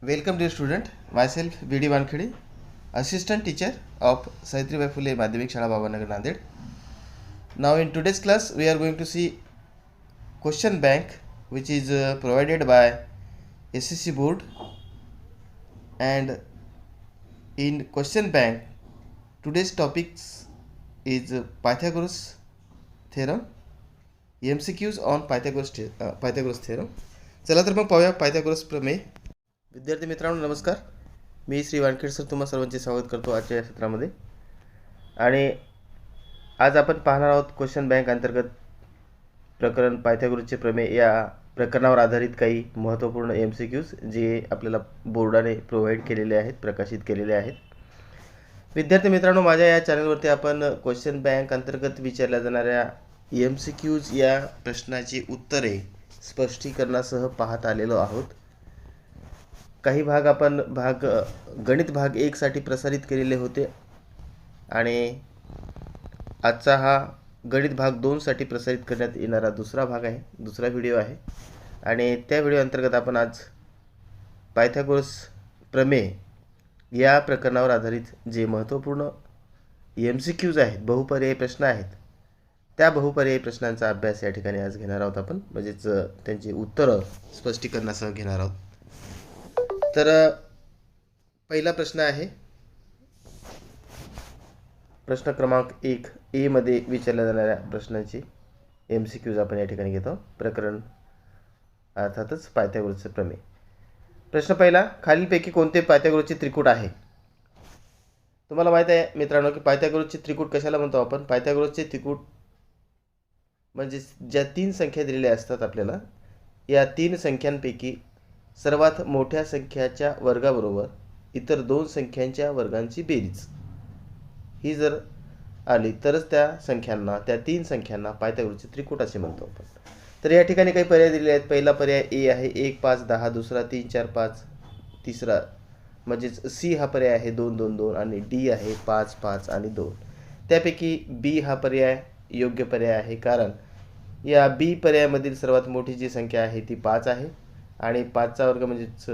Welcome dear student, myself B.D. Wankhede, assistant teacher of Savitribai Phule Madhyamik Shala Babanagar Nanded. Now in today's class we are going to see question bank which is provided by SSC board, and in question bank today's topics is Pythagoras theorem, MCQs on Pythagoras theorem. चला तर मग पाहूया Pythagoras प्रमेय. विद्यार्थी मित्रांनो नमस्कार, मी Shri Wankhed sir तुम्हा सर्वांचे स्वागत करतो आजच्या या सत्रामध्ये. आणि आज आपण पाहणार आहोत क्वेश्चन बँक अंतर्गत प्रकरण पायथागोरसचे प्रमेय या प्रकरणावर आधारित काही महत्त्वपूर्ण MCQs जे आपल्याला बोर्डाने प्रोव्हाइड केलेले आहेत, प्रकाशित केलेले आहेत. विद्यार्थी मित्रांनो, माझ्या या चॅनलवरती आपण क्वेश्चन बँक अंतर्गत विचारल्या जाणाऱ्या MCQs या प्रश्नाची उत्तरे स्पष्टीकरणासह पाहत आलेलो आहोत. काही भाग आपण गणित भाग 1 साठी प्रसारित केलेले होते आणि आजचा हा गणित भाग 2 साठी प्रसारित करण्यात येणारा दुसरा भाग आहे, दुसरा व्हिडिओ आहे. आणि त्या व्हिडिओ अंतर्गत आपण आज पायथागोरस प्रमेय या प्रकरणावर आधारित जे महत्त्वपूर्ण MCQs आहेत, बहुपर्यायी प्रश्न आहेत, त्या बहुपर्यायी प्रश्नांचा अभ्यास या ठिकाणी आज घेणार आहोत आपण, म्हणजेच त्यांची उत्तरं स्पष्टीकरणासह घेणार आहोत. तर पहिला प्रश्न आहे प्रश्न क्रमांक 1 ए मध्ये विचारल्या जाणाऱ्या प्रश्नांची MCQs आपण या ठिकाणी घेतो. प्रकरण अर्थातच पायथागोरसचे प्रमेय. प्रश्न पहिला, खालीलपैकी कोणते पायथागोरसचे त्रिकूट आहे? तुम्हाला माहित आहे मित्रांनो की पायथागोरसचे त्रिकूट कशाला म्हणतो आपण? पायथागोरसचे त्रिकूट म्हणजे ज्या 3 संख्या दिलेल्या असतात आपल्याला, या 3 संख्यांपैकी सर्वात मोठ्या संख्याच्या वर्गाबरोबर इतर 2 संख्यांच्या वर्गांची बेरीज ही जर आली तरच त्या संख्यांना, त्या 3 संख्यांना पायथागोरसचे त्रिकूट असे म्हणतो आपण. तर या ठिकाणी काही पर्याय दिलेले आहेत. पहिला पर्याय ए आहे 1 5 10, दुसरा 3 4 5, तिसरा म्हणजेच सी हा पर्याय आहे 2 2 2 आणि डी आहे 5 5 आणि 2. त्यापैकी बी हा पर्याय योग्य पर्याय आहे, कारण या बी पर्यायामधील सर्वात मोठी जी संख्या आहे ती 5 आहे आणि 5चा वर्ग म्हणजेच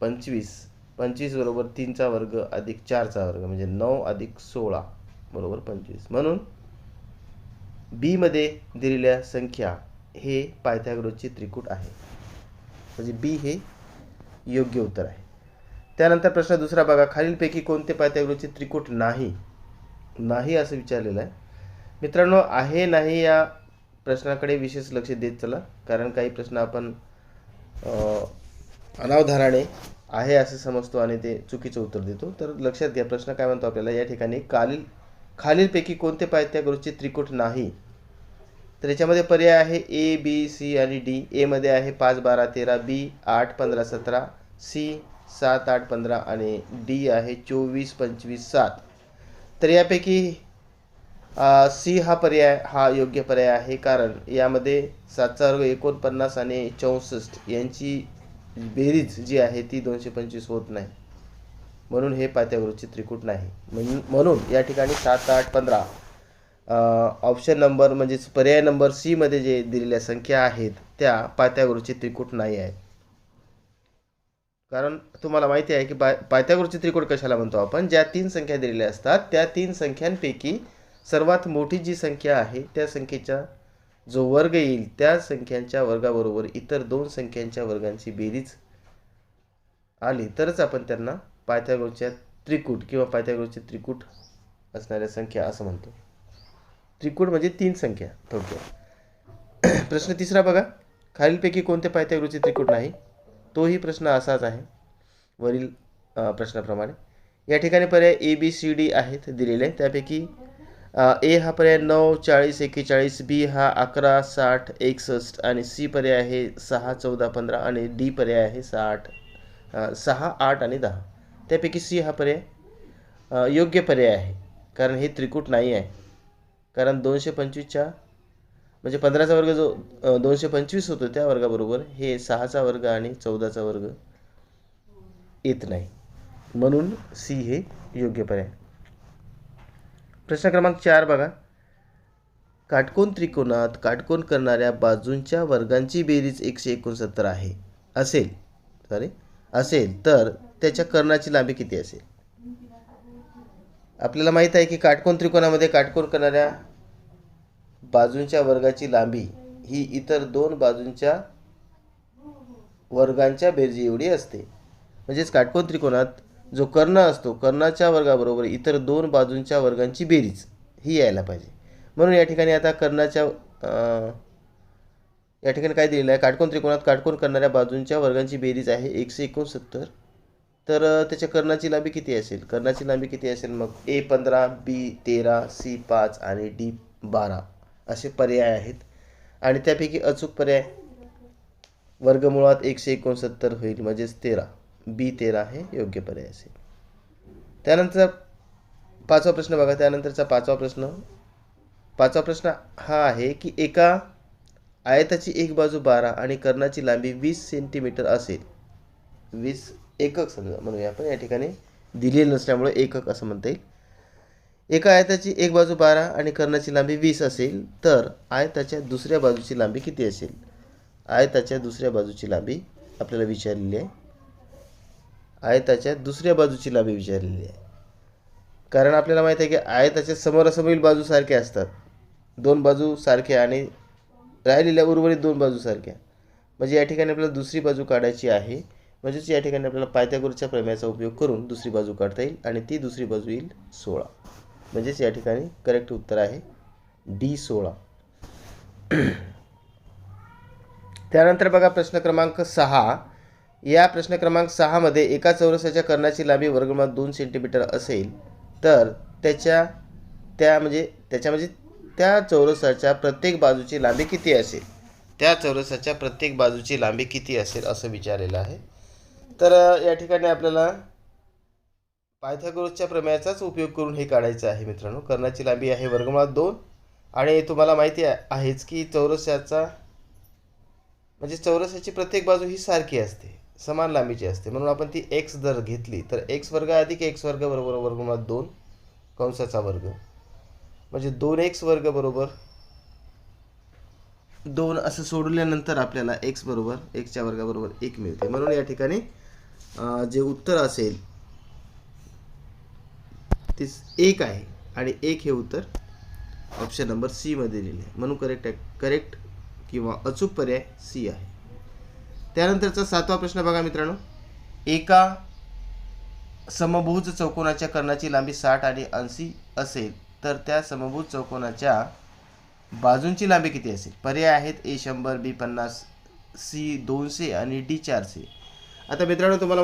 25, 25 बरोबर 3चा वर्ग अधिक 4चा वर्ग म्हणजे 9 अधिक 16 बरोबर 25. म्हणून बी मध्ये दिलेल्या संख्या हे पायथागोरसचे त्रिकूट आहे, म्हणजे बी हे योग्य उत्तर आहे. त्यानंतर प्रश्न दुसरा बघा, खालीलपैकी कोणते पायथागोरसचे त्रिकूट नाही असं विचारलेलं आहे. मित्रांनो, आहे नाही या प्रश्नाकडे विशेष लक्ष देत चला, कारण काही प्रश्न आपण अनावधानाने आहे असे समजतो आणि ते चुकीचं उत्तर देतो. तर लक्षात घ्या प्रश्न काय म्हणतो आपल्याला या ठिकाणी, खालीलपैकी कोणते पायथागोरसचे त्रिकूट नाही? तर याच्यामध्ये पर्याय आहे ए बी सी आणि डी. ए मध्ये आहे 5 12 13, बी 8 15 17, सी 7 8 15 आणि डी आहे 24 25 7. तर यापैकी सी हा पर्याय हा योग्य पर्याय आहे, कारण यामध्ये 7चा वर्ग 49 आणि 64 यांची बेरीज जी आहे ती 225 होत नाही, म्हणून हे पायथागोरसचे त्रिकूट नाही. म्हणून या ठिकाणी 7 8 15 ऑप्शन नंबर म्हणजेच पर्याय नंबर सी मध्ये जे दिलेल्या संख्या आहेत त्या पायथागोरसचे त्रिकूट नाही आहेत. कारण तुम्हाला माहिती आहे की पायथागोरसचे त्रिकूट कशाला म्हणतो आपण? ज्या 3 संख्या दिलेल्या असतात त्या 3 संख्यांपैकी सर्वात मोठी जी संख्या आहे त्या संख्येचा जो वर्ग येईल त्या संख्यांच्या वर्गाबरोबर इतर 2 संख्यांच्या वर्गांची बेरीज आली तरच आपण त्यांना पायथागोरसचे त्रिकूट किंवा पायथागोरसचे त्रिकूट असणाऱ्या संख्या असं म्हणतो. त्रिकूट म्हणजे 3 संख्या थोडक्यात. प्रश्न तिसरा बघा, खालीलपैकी कोणते पायथागोरसचे त्रिकूट नाही? तोही प्रश्न असाच आहे वरील प्रश्नाप्रमाणे. या ठिकाणी पर्याय ए बी सी डी आहेत दिलेले. त्यापैकी ए हा पर्याय 9 40 41, बी हा 11 60 61 आणि सी पर्याय आहे 6 14 15 आणि डी पर्याय आहे 6 8 आणि 10. त्यापैकी सी हा पर्याय योग्य पर्याय आहे, कारण हे त्रिकूट नाही आहे. कारण 225च्या म्हणजे 15चा वर्ग जो 225 होतो त्या वर्गाबरोबर हे 6चा वर्ग आणि 14चा वर्ग येत नाही, म्हणून सी हे योग्य पर्याय. प्रश्न क्रमांक 4 बघा, काटकोन त्रिकोणात काटकोन करणाऱ्या बाजूंच्या वर्गांची बेरीज 169 आहे असेल तर त्याच्या कर्णाची लांबी किती असेल? आपल्याला माहित आहे की काटकोन त्रिकोणामध्ये काटकोन करणाऱ्या बाजूंच्या वर्गाची लांबी ही इतर दोन बाजूंच्या वर्गांच्या बेरजी एवढी असते. म्हणजेच काटकोन त्रिकोणात जो कर्ण असतो, कर्णाच्या वर्गाबरोबर इतर दोन बाजूंच्या वर्गांची बेरीज ही यायला पाहिजे. म्हणून या ठिकाणी आता कर्णाच्या या ठिकाणी काय दिलेलं आहे, काटकोन त्रिकोणात काटकोन करणाऱ्या बाजूंच्या वर्गांची बेरीज आहे 169. तर त्याच्या कर्णाची लांबी किती असेल? कर्णाची लांबी किती असेल? मग A15, B13, C5 आणि D12 असे पर्याय आहेत. आणि त्यापैकी अचूक पर्याय वर्गमुळात 169 होईल, म्हणजेच 13. B13 हे योग्य पर्याय असेल. त्यानंतर पाचवा प्रश्न बघा. त्यानंतरचा पाचवा प्रश्न हा आहे की एका आयताची एक बाजू 12 आणि कर्णाची लांबी 20 सेंटीमीटर असेल. 20 एकक समजा म्हणूया आपण, या ठिकाणी दिलेलं नसल्यामुळे एकक असं म्हणता येईल. एका आयताची एक बाजू 12 आणि कर्णाची लांबी 20 असेल तर आयताच्या दुसऱ्या बाजूची लांबी किती असेल? आयताच्या दुसऱ्या बाजूची लांबी आपल्याला विचारलेली आहे. आयताच्या दुसऱ्या बाजूची लांबी विचारलेली आहे. कारण आपल्याला माहिती आहे की आयताच्या समोरासमोरील बाजू सारख्या असतात, दोन बाजू सारख्या आणि राहिलेल्या उर्वरित दोन बाजू सारख्या. म्हणजे या ठिकाणी आपल्याला दुसरी बाजू काढायची आहे. म्हणजेच या ठिकाणी आपल्याला पायथागोरसच्या प्रमेयाचा उपयोग करून दुसरी बाजू काढता येईल आणि ती दुसरी बाजू येईल 16. म्हणजेच या ठिकाणी करेक्ट उत्तर आहे D16. त्यानंतर बघा प्रश्न क्रमांक 6. या प्रश्न क्रमांक 6 मध्ये एका चौरसाच्या कर्णाची लांबी वर्गमुळात 2 सेंटीमीटर असेल तर त्या चौरसाच्या प्रत्येक बाजूची लांबी किती असेल? त्या चौरसाच्या प्रत्येक बाजूची लांबी किती असेल असं विचारलेलं आहे. तर या ठिकाणी आपल्याला पायथागोरसच्या प्रमेयाचाच उपयोग करून हे काढायचं आहे मित्रांनो. कर्णाची लांबी आहे वर्गमुळात 2 आणि तुम्हाला माहिती आहेच की चौरसाची प्रत्येक बाजू ही सारखी असते, समान लांबीची असते. म्हणून आपण ती x जर घेतली तर x वर्ग अधिक x वर्ग बरोबर वर्गमुळात 2 कंसाचा वर्ग, म्हणजे 2x वर्ग बरोबर 2 असं सोडल्यानंतर आपल्याला x बरोबर xच्या वर्गाबरोबर 1 मिळते. म्हणून या ठिकाणी जे उत्तर असेल ते 1 आहे आणि 1 हे उत्तर ऑप्शन नंबर सी मध्ये दिलेले आहे. म्हणून करेक्ट किंवा अचूक पर्याय सी आहे. त्यानंतरचा 7वा प्रश्न बघा मित्रांनो. एका समभुज चौकोनाच्या कर्णाची लांबी 60 आणि 80 असेल तर त्या समभुज चौकोनाच्या बाजूंची लांबी किती असेल? पर्याय आहेत A100, B50, C200 आणि D400. आता मित्रांनो तुम्हाला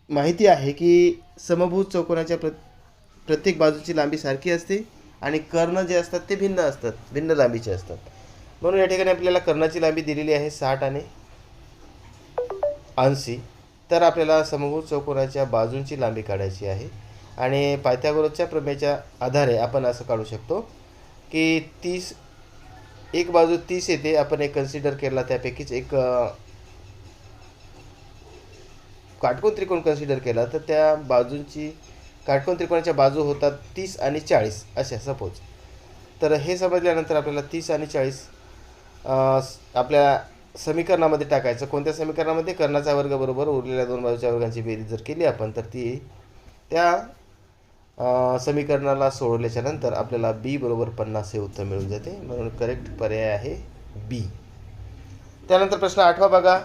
माहिती आहे की समभुज चौकोनाच्या प्रत्येक बाजूची लांबी सारखी असते आणि कर्ण जे असतात ते भिन्न असतात, भिन्न लांबीचे असतात. म्हणून या ठिकाणी आपल्याला कर्णाची लांबी दिलेली आहे 60 आणि 80. तर आपल्याला समभुज चौकोनाच्या बाजूंची लांबी काढायची आहे आणि पायथागोरसच्या प्रमेयाच्या आधारे आपण असं काढू शकतो की 30 एक बाजू 30 येते, आपण एक कन्सिडर केला, त्यापैकीच एक काटकोन त्रिकोण कन्सिडर केला तर त्या बाजूंची काटकोन त्रिकोणाच्या बाजू होतात 30 आणि 40 अशा सपोज. तर हे समजल्यानंतर आपल्याला 30 आणि 40 आपल्या समीकरणामध्ये टाकायचं. कोणत्या समीकरणामध्ये? कर्णाचा वर्ग बरोबर उरलेल्या दोन बाजूच्या वर्गांची बेरीज जर केली आपण तर ती त्या समीकरणाला सोडवल्याच्या नंतर आपल्याला B बरोबर 50 हे उत्तर मिळून जाते. म्हणून करेक्ट पर्याय आहे B. त्यानंतर प्रश्न 8वा बघा.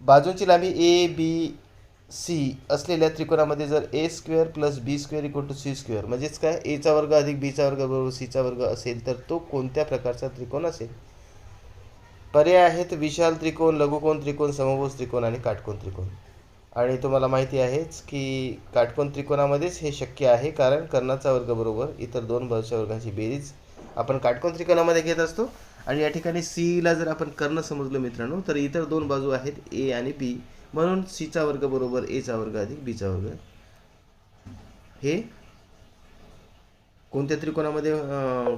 बाजूंची लांबी ABC असलेल्या त्रिकोणामध्ये जर A² + B² = C², म्हणजेच काय, A चा वर्ग अधिक B चा वर्ग बरोबर C चा वर्ग असेल तर तो कोणत्या प्रकारचा त्रिकोण असेल? पर्याय आहेत विशाल त्रिकोण, लघुकोन त्रिकोण, समभुज त्रिकोण आणि काटकोन त्रिकोण. आणि तुम्हाला माहिती आहेच की काटकोन त्रिकोणामध्येच हे शक्य आहे, कारण कर्णाचा वर्ग बरोबर इतर दोन बाजूच्या वर्गांची बेरीज आपण काटकोन त्रिकोणामध्ये घेत असतो. आणि या ठिकाणी सीला जर आपण कर्ण समजलो मित्रांनो तर इतर दोन बाजू आहेत A आणि B, म्हणून C चा वर्ग बरोबर A चा वर्ग अधिक B चा वर्ग. हे कोणत्या त्रिकोणामध्ये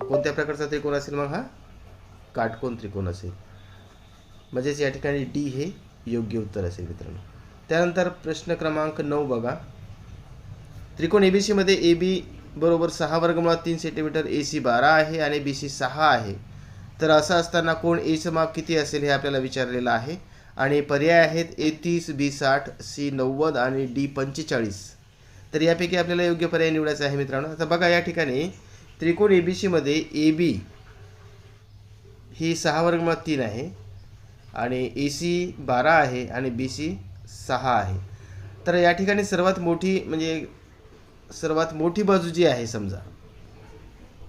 कोणत्या प्रकारचा त्रिकोण असेल? मग हा काटकोन त्रिकोण असेल. म्हणजेच या ठिकाणी D हे योग्य उत्तर असेल मित्रांनो. त्यानंतर प्रश्न क्रमांक 9 बघा. त्रिकोण ABC मध्ये AB बरोबर 6 वर्गमुळात 3 सेंटीमीटर, AC 12 आहे आणि BC 6 आहे. तर असं असताना कोण A चं माप किती असेल हे आपल्याला विचारलेलं आहे. आणि पर्याय आहेत ए 30, बी 60, सी 90 आणि डी 45. तर यापैकी आपल्याला योग्य पर्याय निवडायचा आहे मित्रांनो. आता बघा या ठिकाणी त्रिकोण ABC मध्ये ए बी ही 6 वर्गमुळात 3 आहे आणि ए सी 12 आहे आणि बी सी 6 आहे. तर या ठिकाणी सर्वात मोठी बाजू जी आहे समजा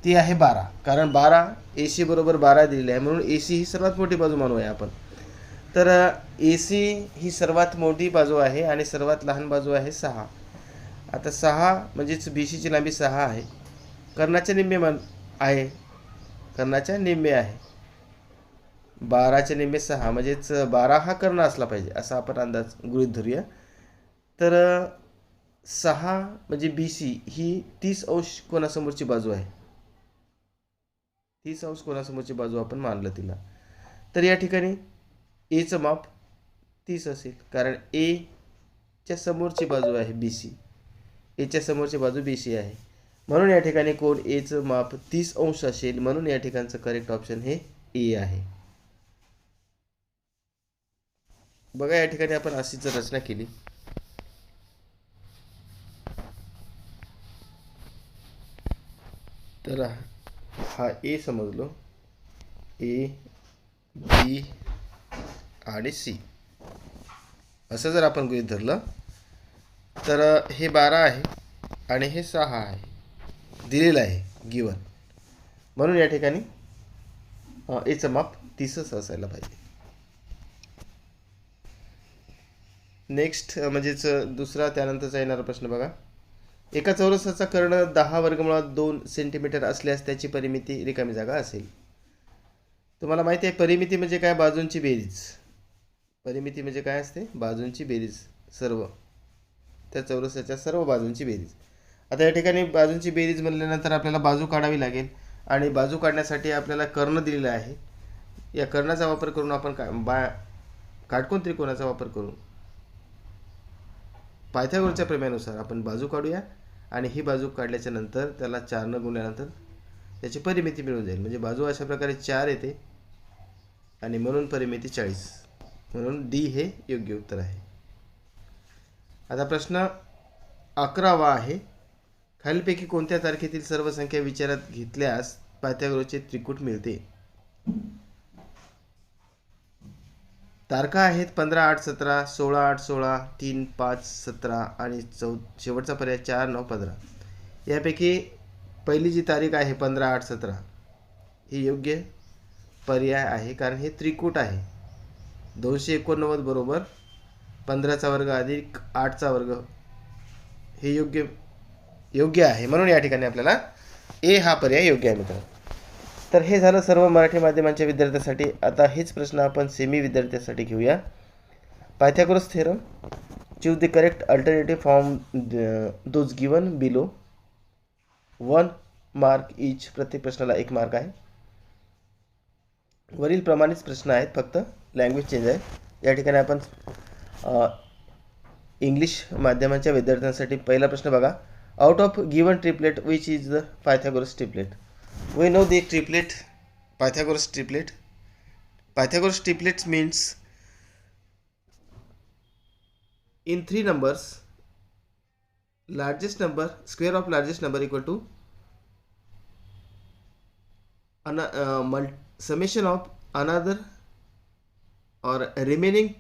ती आहे 12, कारण 12 ए सी बरोबर 12 दिलेली आहे, म्हणून ए सी ही सर्वात मोठी बाजू मानूया आपण. तर ए सी ही सर्वात मोठी बाजू आहे आणि सर्वात लहान बाजू आहे 6. आता 6 म्हणजेच बी सीची लांबी 6 आहे, कर्णाच्या निम्मे आहे, 12च्या निम्मे 6 म्हणजेच 12 हा कर्ण असला पाहिजे असा आपण अंदाज गृहीत धरूया. तर 6 म्हणजे बी सी ही 30 अंश कोणासमोरची बाजू आहे, 30 अंश कोणासमोरची बाजू आपण मानलं तिला. तर या ठिकाणी एचं माप 30 असेल, कारण एच्या समोरची बाजू आहे बी सी, एच्या समोरची बाजू बी सी आहे, म्हणून या ठिकाणी कोण एचं माप 30 अंश असेल, म्हणून या ठिकाणचं करेक्ट ऑप्शन हे ए आहे. बघा या ठिकाणी आपण अशीच रचना केली. तर हा ए समजलो, ए बी आणि सी असं जर आपण गृहीत धरलं तर हे 12 आहे आणि हे 6 आहे दिलेलं आहे गिवन, म्हणून या ठिकाणी एचं माप 30च असायला पाहिजे. नेक्स्ट म्हणजेच दुसरा त्यानंतरचा येणारा प्रश्न बघा. एका चौरसाचा कर्ण 10 वर्गमुळात 2 सेंटीमीटर असल्यास त्याची परिमिती रिकामी जागा असेल. तुम्हाला माहिती आहे परिमिती म्हणजे काय, बाजूंची बेरीज. परिमिती म्हणजे काय असते, बाजूंची बेरीज, सर्व त्या चौरसाच्या सर्व बाजूंची बेरीज. आता या ठिकाणी बाजूंची बेरीज म्हणल्यानंतर आपल्याला बाजू काढावी लागेल आणि बाजू काढण्यासाठी आपल्याला कर्ण दिलेला आहे. या कर्णाचा वापर करून आपण काटकोन त्रिकोणाचा वापर करून पायथागोरसच्या प्रमेयानुसार आपण बाजू काढूया आणि ही बाजू काढल्याच्या नंतर त्याला 4 न गुणल्यानंतर त्याची परिमिती मिळून जाईल. म्हणजे बाजू अशा प्रकारे 4 येते आणि म्हणून परिमिती 40, म्हणून डी हे योग्य उत्तर आहे. आता प्रश्न 11वा आहे. खालीलपैकी कोणत्या तारखेतील सर्व संख्या विचारात घेतल्यास पायथागोरसचे त्रिकूट मिळते. तारखा आहेत 15, 8, 17, 16, 8, 16, 3, 5, 17 आणि शेवटचा पर्याय 4, 9, 15. यापैकी पहिली जी तारीख आहे 15, 8, 17 ही योग्य पर्याय आहे, कारण हे त्रिकूट आहे. 289 बरोबर 15चा वर्ग अधिक 8चा वर्ग हे योग्य आहे, म्हणून या ठिकाणी आपल्याला ए हा पर्याय योग्य आहे मित्रांनो. तर हे झालं सर्व मराठी माध्यमांच्या विद्यार्थ्यांसाठी. आता हेच प्रश्न आपण सेमी विद्यार्थ्यांसाठी घेऊया. Pythagoras theorem, choose the correct alternative from those given below. 1 mark each, प्रत्येक प्रश्नाला 1 मार्क आहे. वरील प्रमाणेच प्रश्न आहेत, फक्त लँग्वेज चेंज आहे. या ठिकाणी आपण इंग्लिश माध्यमांच्या विद्यार्थ्यांसाठी पहिला प्रश्न बघा. Out of given triplet which is the Pythagoras triplet. We know the triplet, Pythagoras triplet. Pythagoras triplet means in 3 numbers, largest number, square of largest number equal to summation of another or remaining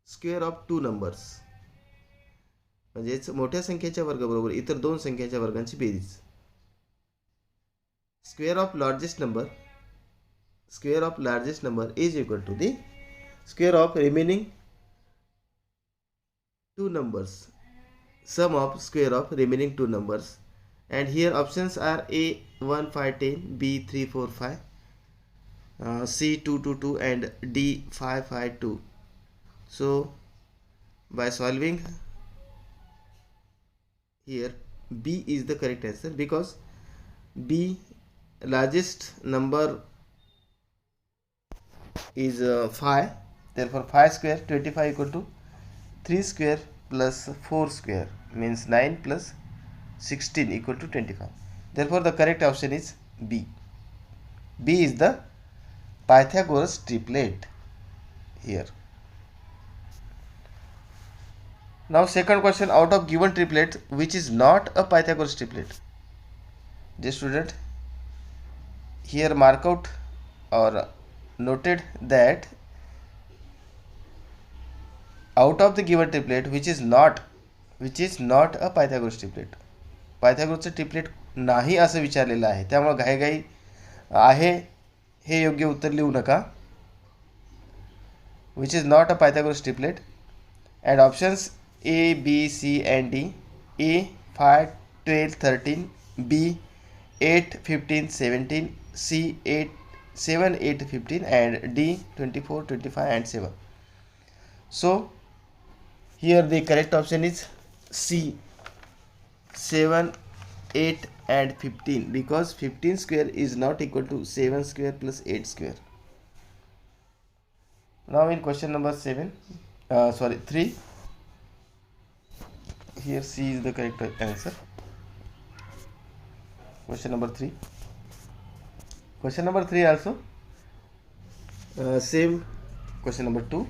square of 2 numbers. म्हणजेच मोठ्या संख्येच्या वर्गाबरोबर इतर 2 संख्येच्या वर्गांची बेरीज. Square of largest number is equal to the square of remaining 2 numbers, sum of square of remaining 2 numbers. And here options are A 1, 5, 10, B 3, 4, 5, C 2, 2, 2 and D 5, 5, 2. So by solving here, B is the correct answer, because B largest number is 5, therefore 5 square 25 equal to 3 square plus 4 square means 9 plus 16 equal to 25. Therefore the correct option is B. B is the Pythagoras triplet. here. Now second question, out of given triplet which is not a Pythagoras triplet. Dear student, here mark out or noted that out of the given triplet which is not a Pythagoras triplet. पायथागोरसचं triplet नाही असं विचारलेलं आहे, त्यामुळे घाईघाई आहे हे योग्य उत्तर लिहू नका. Which is not a Pythagoras triplet. And options A B C and D. A 5 12 13, B 8 15 17, C 7 8 15 and D 24 25 and 7. So here the correct option is C, 7 8 and 15, because 15 square is not equal to 7 square plus 8 square. Now in question number 3, here C is the correct answer. Question number 3. Question number 3 also same question number 2.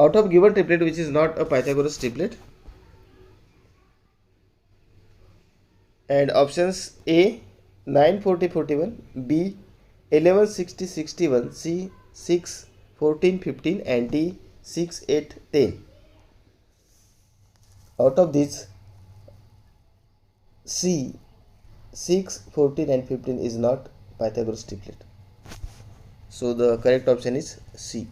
Out of given triplet which is not a Pythagoras triplet, and options A 9 40 41, B 11 60 61, C 6 14 15 and D 6 8 10. Out of these, C 6 14 and 15 is not Pythagoras triplet. So the correct option is C.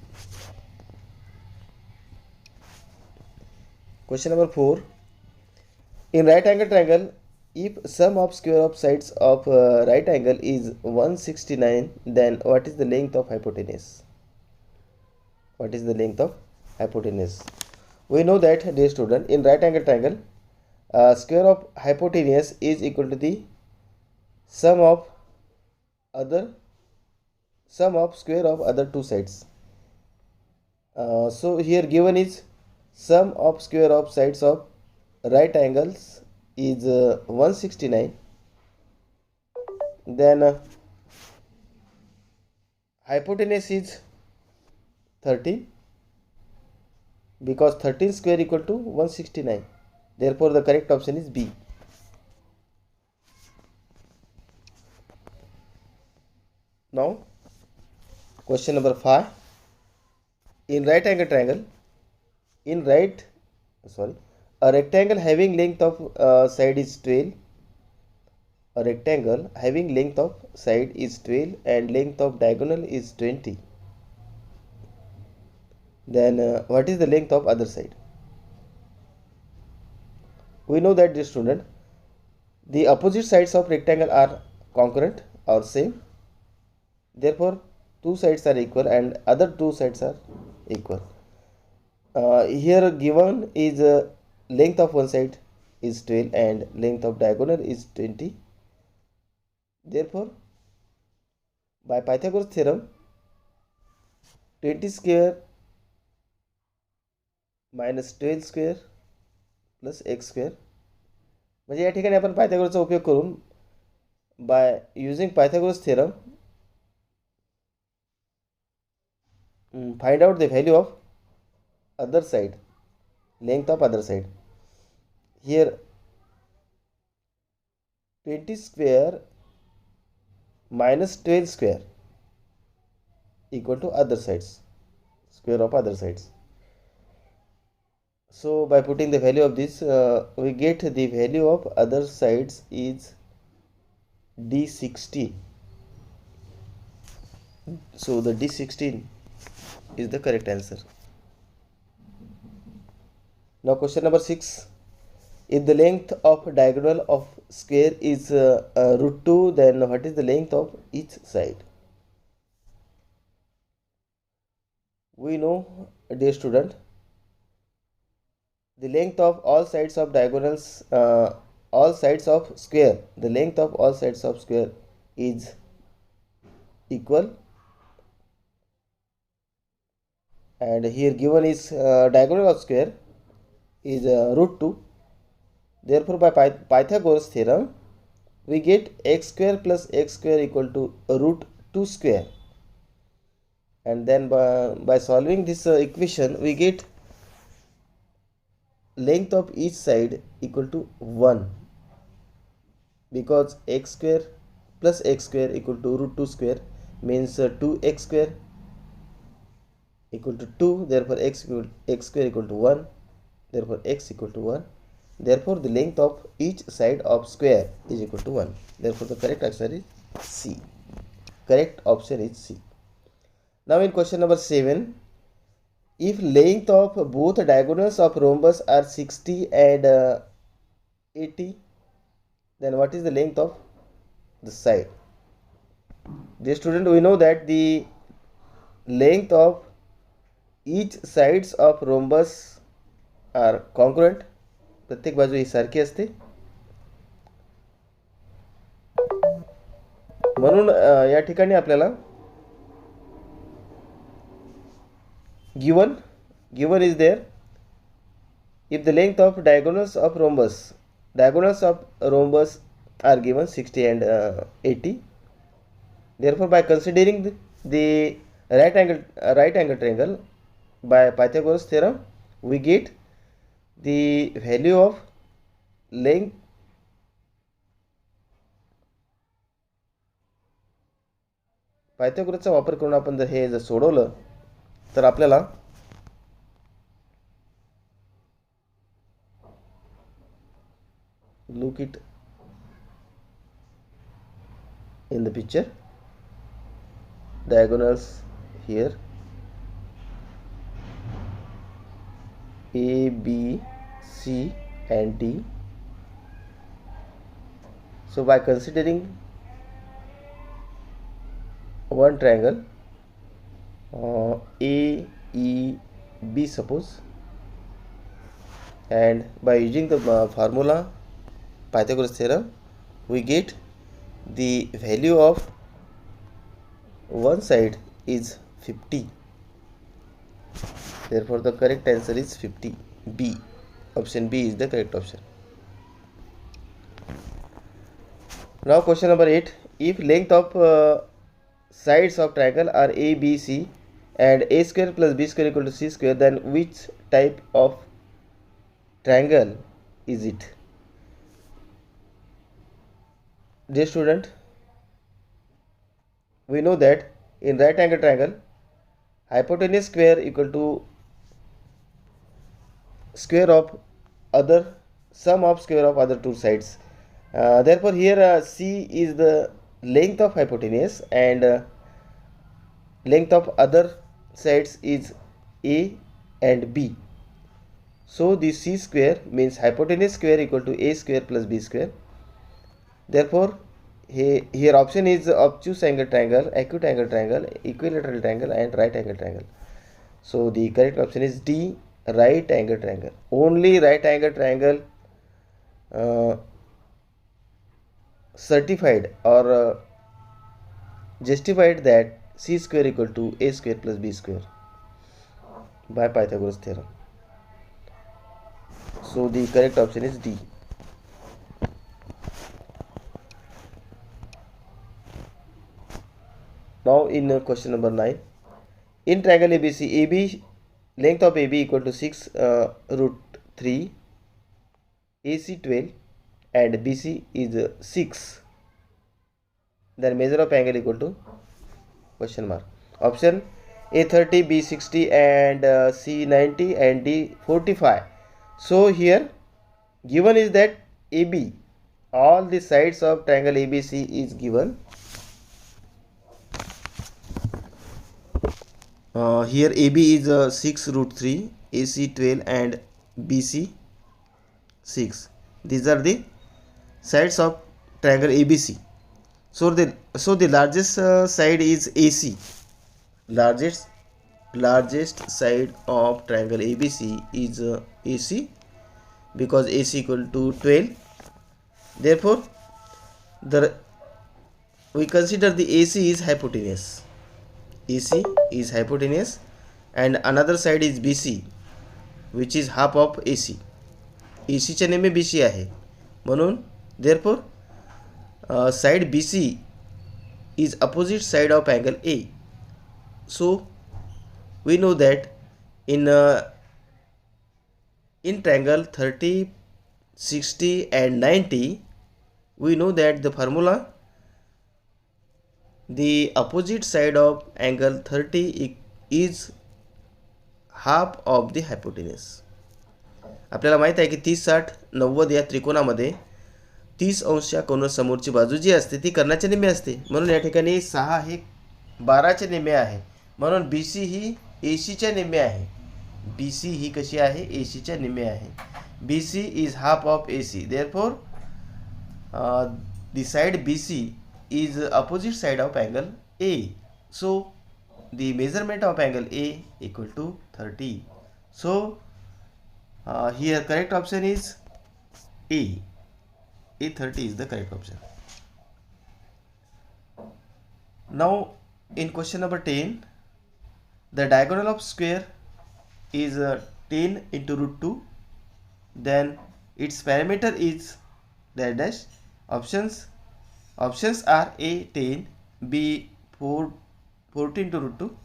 Question number 4. In right angle triangle, if sum of square of sides of right angle is 169, then what is the length of hypotenuse? What is the length of hypotenuse? We know that, dear student, in right angle triangle, square of hypotenuse is equal to the sum of square of other two sides. So here given is sum of square of sides of right angles is 169. Then hypotenuse is 13, because 13 square equal to 169. Therefore the correct option is B. Now question number 5. In right angle triangle, a rectangle having length of side is 12. A rectangle having length of side is 12 and length of diagonal is 20. Then what is the length of other side? We know that, dear student, the opposite sides of rectangle are congruent or same. Therefore two sides are equal and other two sides are equal. Here given is length of one side is 12 and length of diagonal is 20. Therefore by Pythagoras theorem, 20 square minus 12 square plus x square, म्हणजे या ठिकाणी आपण पायथागोरसचा उपयोग करून by using Pythagoras theorem find out the value of other side, length of other side. Here 20 square minus 12 square equal to other sides, square of other sides. So by putting the value of this, we get the value of other sides is D16. So the D16 is the correct answer. Now question number 6. If the length of diagonal of square is root 2, then what is the length of each side? We know, dear student, the length of all sides of diagonals, all sides of square, the length of all sides of square is equal, and here given is diagonal of square is root 2. Therefore by Pythagoras theorem, we get x square plus x square equal to root 2 square. and then by solving this equation we get length of each side equal to 1, because x square plus x square equal to root 2 square means 2x square equal to 2, therefore x square equal to 1, therefore x equal to 1, therefore the length of each side of square is equal to 1, therefore the correct answer is C. Correct option is C. Now in question number 7, if length of both diagonals of rhombus are 60 and 80, then what is the length of the side? Dear student, we know that the length of each sides of rhombus are congruent. प्रत्येक बाजू ही सारखी असते, म्हणून या ठिकाणी आपल्याला given is there, if the length of diagonals of rhombus are given 60 and 80, therefore by considering the right angle triangle by Pythagoras theorem we get the value of length पायथागोरसचा वापर करून आपण जर हे सोडवलं तर आपल्याला look it in the picture, diagonals here A, B, C and D. So by considering one triangle A, E, B suppose, and by using the formula Pythagoras theorem we get the value of one side is 50, therefore the correct answer is 50. B, option B is the correct option. Now question number 8, if length of sides of triangle are A, B, C and A square plus B square equal to C square, then which type of triangle is it? Dear student, we know that in right angle triangle hypotenuse square equal to square of other sum of square of other two sides. Therefore here C is the length of hypotenuse and length of other sides is A and B. So the C square means hypotenuse square equal to A square plus B square. Therefore here option is obtuse angle triangle, acute angle triangle, equilateral triangle and right angle triangle. So the correct option is D, right angle triangle. Only right angle triangle certified or justified that C square equal to A square plus B square by Pythagoras theorem. So the correct option is D. Now in question number 9, in triangle ABC, AB length of AB equal to 6 root 3, AC 12 and BC is 6, then measure of angle equal to question mark. Option A 30, B 60 and C 90 and D 45. So here given is that AB, all the sides of triangle ABC is given. Here AB is 6 root 3, AC 12 and BC 6. These are the sides of triangle ABC. So the largest side is AC. Largest side of triangle ABC is AC, because AC equal to 12. Therefore we consider the AC is hypotenuse. AC is hypotenuse and another side is BC, which is half of AC. AC च्या नेहमी BC आहे, म्हणून therefore side BC is opposite side of angle A. So we know that in triangle 30, 60 and 90, we know that the formula, the opposite side of angle 30 is half of the hypotenuse. आपल्याला माहित आहे की 30, 60, 90 या त्रिकोणामध्ये 30 अंश या कोनासमोरची बाजू जी असते ती कर्णाच्या निम्मे असते. म्हणून या ठिकाणी 6 हे 12च्या निम्मे आहे. म्हणून बी सी ही ए सीच्या निम्मे आहे. बी सी ही कशी आहे? ए सीच्या निम्मे आहे. B C is half of A C. Therefore the side BC is opposite side of angle A. So the measurement of angle A equal to 30. So here correct option is A. A30 is the correct option. Now in question number 10, the diagonal of square is 10 into root 2. Then its parameter is dash dash. Options are A 10, B 14 to root 2,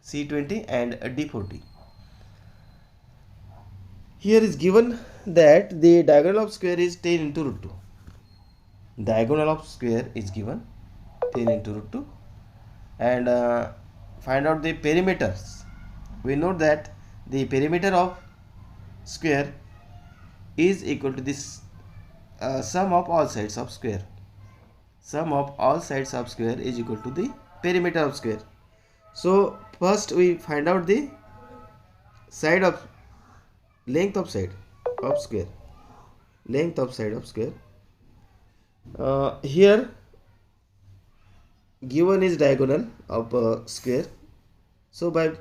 C 20 and D 40. Here is given that the diagonal of square is 10 into root 2. Diagonal of square is given 10 into root 2 and find out the perimeters. We know that the perimeter of square is equal to this sum of all sides of square. Sum of all sides of square is equal to the perimeter of square. So first we find out the side of length of side of square. Length of side of square. Here given is diagonal of square. So by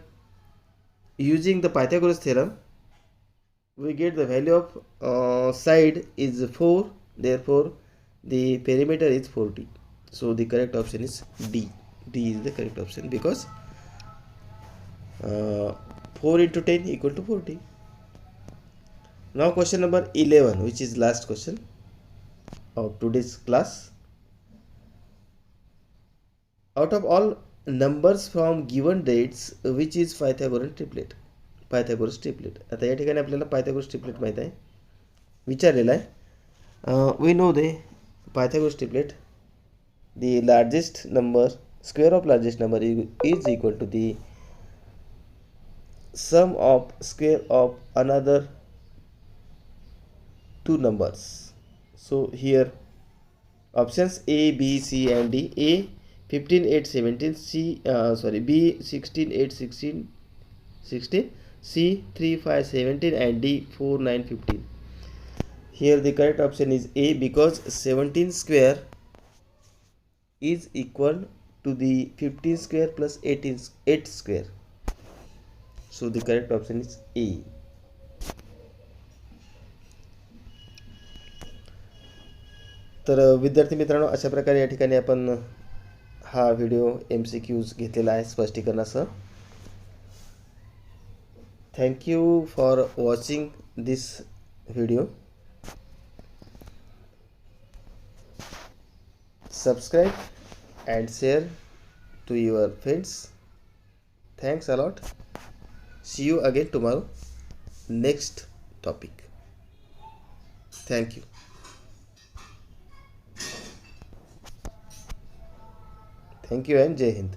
using the Pythagoras theorem, we get the value of side is 4. Therefore the perimeter is 40. So the correct option is D. D is the correct option because 4 into 10 equal to 40. Now question number 11, which is last question of today's class. Out of all numbers from given dates, which is Pythagorean triplet? Pythagoras triplet. आता या ठिकाणी आपल्याला Pythagoras triplet माहित आहे, विचारलेला आहे. We know the Pythagoras triplet. The largest number, square of largest number is equal to the sum of square of another two numbers. So here options A, B, C and D. A 15, 8, 17. B 16, 8, 16, 16. C 3, 5, 17 and D 4, 9, 15. Here the correct option is A because 17 square is equal to the 15 square plus 8 square. So the correct option is A. तर विद्यार्थी मित्रांनो, अशा प्रकारे या ठिकाणी आपण हा video MCQs घेतलेला आहे स्पष्टीकरणासह. Thank you for watching this video. Subscribe and share to your friends. Thanks a lot. See you again tomorrow. Next topic. Thank you. Thank you and Jai Hind.